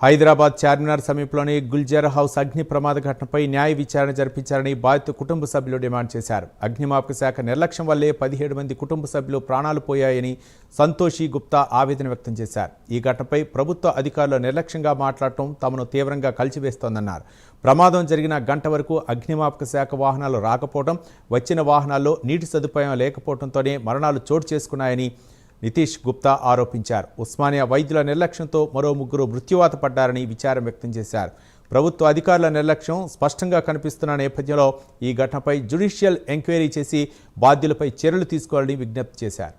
హైదరాబాద్ చార్మినార్ సమీపంలోని గుల్జర్ హౌస్ అగ్ని ప్రమాద ఘటనపై న్యాయ విచారణ జరిపించాలని బాధిత కుటుంబ సభ్యులు డిమాండ్ చేశారు. అగ్నిమాపక శాఖ నిర్లక్ష్యం వల్లే 17 మంది కుటుంబ సభ్యులు ప్రాణాలు పోయాయని సంతోషి గుప్తా ఆవేదన వ్యక్తం చేశారు. ఈ ఘటనపై ప్రభుత్వ అధికారులు నిర్లక్ష్యంగా మాట్లాడటం తమను తీవ్రంగా కలిచివేస్తోందన్నారు. ప్రమాదం జరిగిన గంట వరకు అగ్నిమాపక శాఖ వాహనాలు రాకపోవడం, వచ్చిన వాహనాల్లో నీటి సదుపాయం లేకపోవడంతోనే మరణాలు చోటు చేసుకున్నాయని నితీష్ గుప్తా ఆరోపించారు. ఉస్మానియా వైద్యుల నిర్లక్ష్యంతో మరో 3 మృత్యువాత పడ్డారని విచారం వ్యక్తం చేశారు. ప్రభుత్వ అధికారుల నిర్లక్ష్యం స్పష్టంగా కనిపిస్తున్న నేపథ్యంలో ఈ ఘటనపై జ్యుడిషియల్ ఎంక్వైరీ చేసి బాధ్యులపై చర్యలు తీసుకోవాలని విజ్ఞప్తి చేశారు.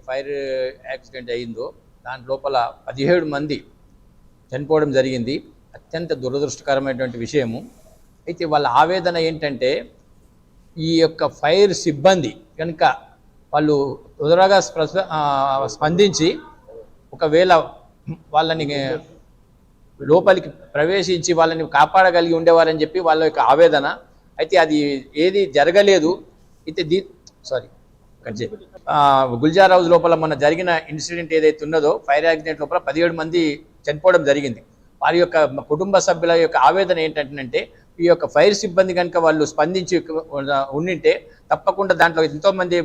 ఫైర్ యాక్సిడెంట్ అయిందో దాని లోపల 17 మంది చనిపోవడం జరిగింది. అత్యంత దురదృష్టకరమైనటువంటి విషయము. అయితే వాళ్ళ ఆవేదన ఏంటంటే ఈ యొక్క ఫైర్ సిబ్బంది కనుక వాళ్ళు తొందరగా స్పందించి ఒకవేళ వాళ్ళని లోపలికి ప్రవేశించి వాళ్ళని కాపాడగలిగి ఉండేవారని చెప్పి వాళ్ళ యొక్క ఆవేదన. అయితే అది ఏది జరగలేదు. అయితే గుల్జార్ హౌస్ లోపల మొన్న జరిగిన ఇన్సిడెంట్ ఏదైతే ఉన్నదో ఫైర్ యాక్సిడెంట్ లోపల 17 మంది చనిపోవడం జరిగింది. వారి యొక్క కుటుంబ సభ్యుల యొక్క ఆవేదన ఏంటంటే ఈ యొక్క ఫైర్ సిబ్బంది కనుక వాళ్ళు స్పందించి ఉండింటే తప్పకుండా దాంట్లో ఎంతోమంది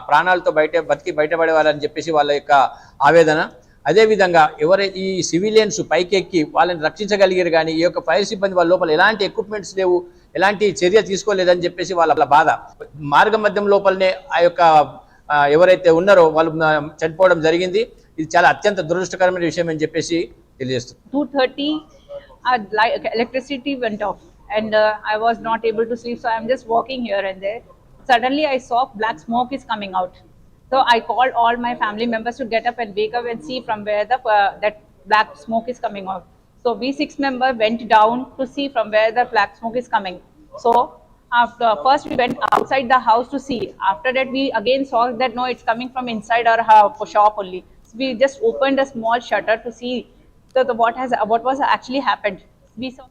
ప్రాణాలతో బయటపడేవారని చెప్పేసి వాళ్ళ యొక్క ఆవేదన. అదేవిధంగా ఎవరైతే ఈ సివిలియన్స్ పైకెక్కి వాళ్ళని రక్షించగలిగారు, కానీ ఈ యొక్క ఫైర్ సిబ్బంది వాళ్ళ లోపల ఎలాంటి ఎక్విప్మెంట్స్ లేవు, ఎలాంటి చర్య తీసుకోలేదని చెప్పేసి వాళ్ళ బాధ. మార్గ మధ్యం లోపలనే ఆ యొక్క ఎవరైతే ఉన్నారో వాళ్ళు చనిపోవడం జరిగింది. ఇది చాలా అత్యంత దురదృష్టకరమైన విషయం అని చెప్పేసి తెలియజేస్తుంది. 2:30 electricity went off and I was not able to sleep, so I'm just walking here and there. Suddenly I saw black smoke is coming out, so I called all my family members to get up and wake up and see from where that black smoke is coming out. So we 6 members went down to see from where the black smoke is coming. So after first we went outside the house to see. After that we again saw that no, it's coming from inside our shop only. So we just opened a small shutter to see what was actually happened. We saw